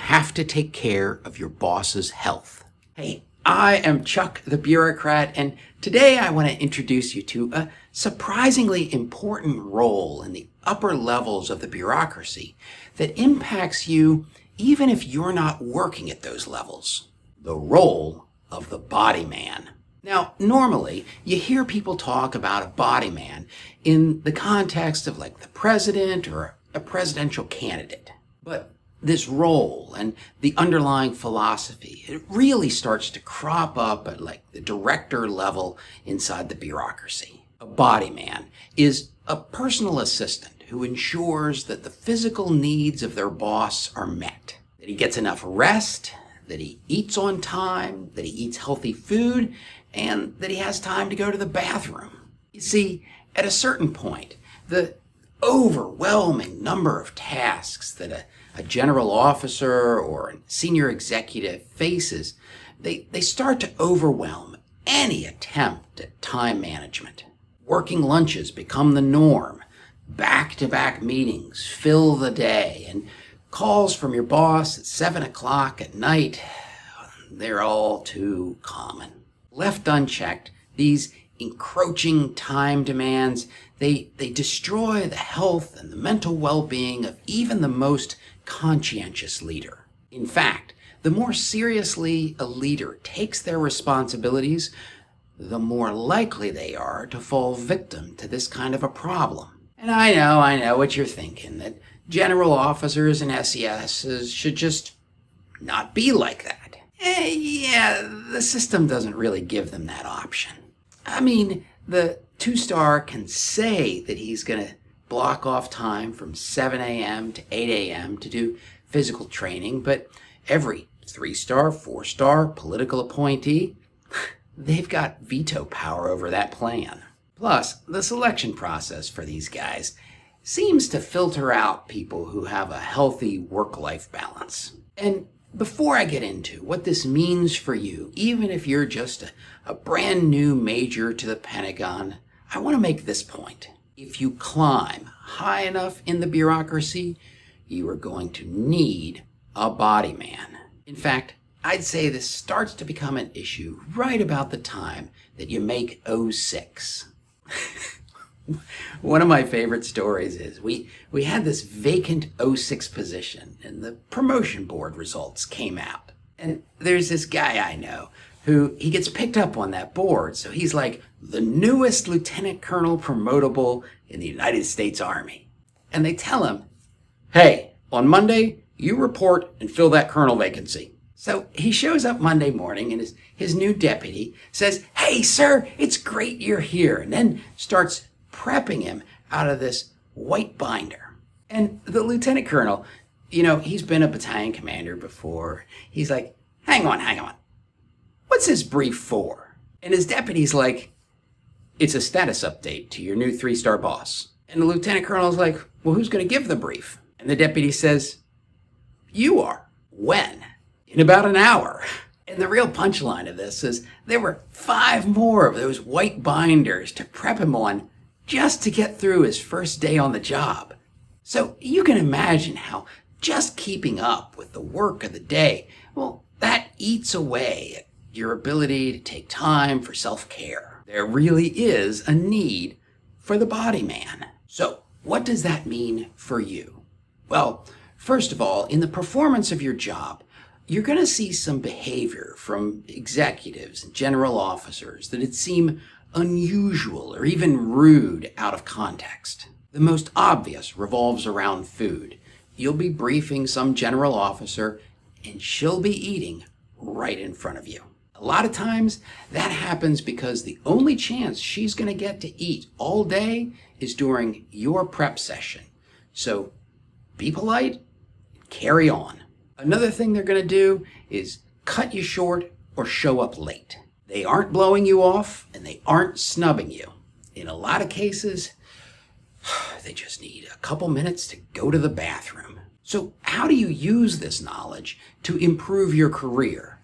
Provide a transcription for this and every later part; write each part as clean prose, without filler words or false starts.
have to take care of your boss's health. Hey, I am Chuck the Bureaucrat, and today I want to introduce you to a surprisingly important role in the upper levels of the bureaucracy that impacts you even if you're not working at those levels. The role of the body man. Now, normally, you hear people talk about a body man in the context of like the president or a presidential candidate. But this role and the underlying philosophy, it really starts to crop up at like the director level inside the bureaucracy. A body man is a personal assistant who ensures that the physical needs of their boss are met, that he gets enough rest, that he eats on time, that he eats healthy food, and that he has time to go to the bathroom. You see, at a certain point, the overwhelming number of tasks that a general officer or a senior executive faces, they start to overwhelm any attempt at time management. Working lunches become the norm. Back-to-back meetings fill the day, and calls from your boss at 7 o'clock at night, they're all too common. Left unchecked, these encroaching time demands, they destroy the health and the mental well-being of even the most conscientious leader. In fact, the more seriously a leader takes their responsibilities, the more likely they are to fall victim to this kind of a problem. And I know what you're thinking, that general officers and SESs should just not be like that. Yeah, the system doesn't really give them that option. I mean, the two-star can say that he's going to block off time from 7 a.m. to 8 a.m. to do physical training, but every 3-star, 4-star political appointee, they've got veto power over that plan. Plus, the selection process for these guys seems to filter out people who have a healthy work-life balance. And before I get into what this means for you, even if you're just a brand new major to the Pentagon, I want to make this point. If you climb high enough in the bureaucracy, you are going to need a body man. In fact, I'd say this starts to become an issue right about the time that you make 06. One of my favorite stories is we had this vacant 06 position and the promotion board results came out. And there's this guy I know who he gets picked up on that board. So he's like the newest lieutenant colonel promotable in the United States Army. And they tell him, hey, on Monday, you report and fill that colonel vacancy. So he shows up Monday morning and his new deputy says, hey, sir, it's great you're here. And then starts prepping him out of this white binder. And the lieutenant colonel, he's been a battalion commander before. He's like, hang on. What's this brief for? And his deputy's like, it's a status update to your new 3-star boss. And the lieutenant colonel's like, well, who's going to give the brief? And the deputy says, you are. When? In about an hour. And the real punchline of this is there were 5 more of those white binders to prep him on just to get through his first day on the job. So you can imagine how just keeping up with the work of the day, well, that eats away at your ability to take time for self-care. There really is a need for the body man. So what does that mean for you? Well, first of all, in the performance of your job, you're going to see some behavior from executives and general officers that seem unusual or even rude out of context. The most obvious revolves around food. You'll be briefing some general officer and she'll be eating right in front of you. A lot of times that happens because the only chance she's going to get to eat all day is during your prep session. So be polite, carry on. Another thing they're going to do is cut you short or show up late. They aren't blowing you off and they aren't snubbing you. In a lot of cases, they just need a couple minutes to go to the bathroom. So how do you use this knowledge to improve your career?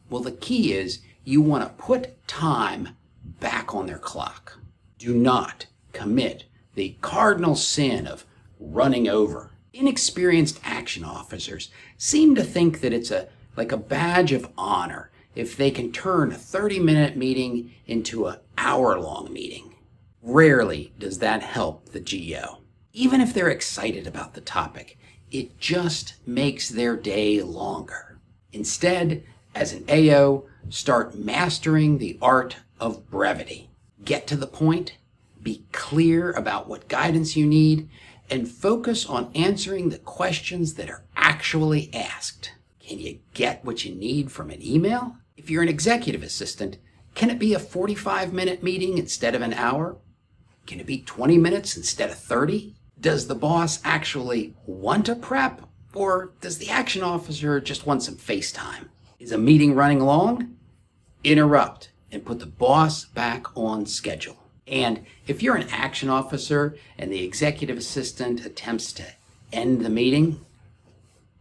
Well, the key is you want to put time back on their clock. Do not commit the cardinal sin of running over Inexperienced action officers seem to think that it's like a badge of honor if they can turn a 30-minute meeting into an hour-long meeting. Rarely does that help the GO. Even if they're excited about the topic, it just makes their day longer. Instead, as an AO, start mastering the art of brevity. Get to the point, be clear about what guidance you need, and focus on answering the questions that are actually asked. Can you get what you need from an email? If you're an executive assistant, can it be a 45-minute meeting instead of an hour? Can it be 20 minutes instead of 30? Does the boss actually want to prep, or does the action officer just want some face time? Is a meeting running long? Interrupt and put the boss back on schedule. And if you're an action officer and the executive assistant attempts to end the meeting,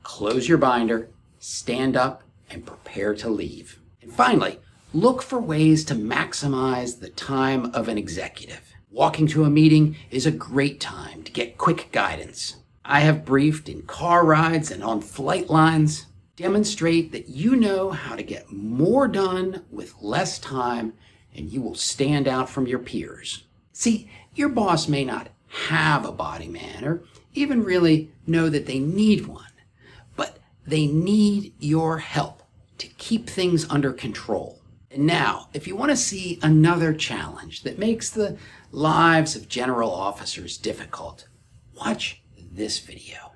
close your binder, stand up, and prepare to leave. And finally, look for ways to maximize the time of an executive. Walking to a meeting is a great time to get quick guidance. I have briefed in car rides and on flight lines. Demonstrate that you know how to get more done with less time, and you will stand out from your peers. See, your boss may not have a body man or even really know that they need one, but they need your help to keep things under control. And now, if you want to see another challenge that makes the lives of general officers difficult, watch this video.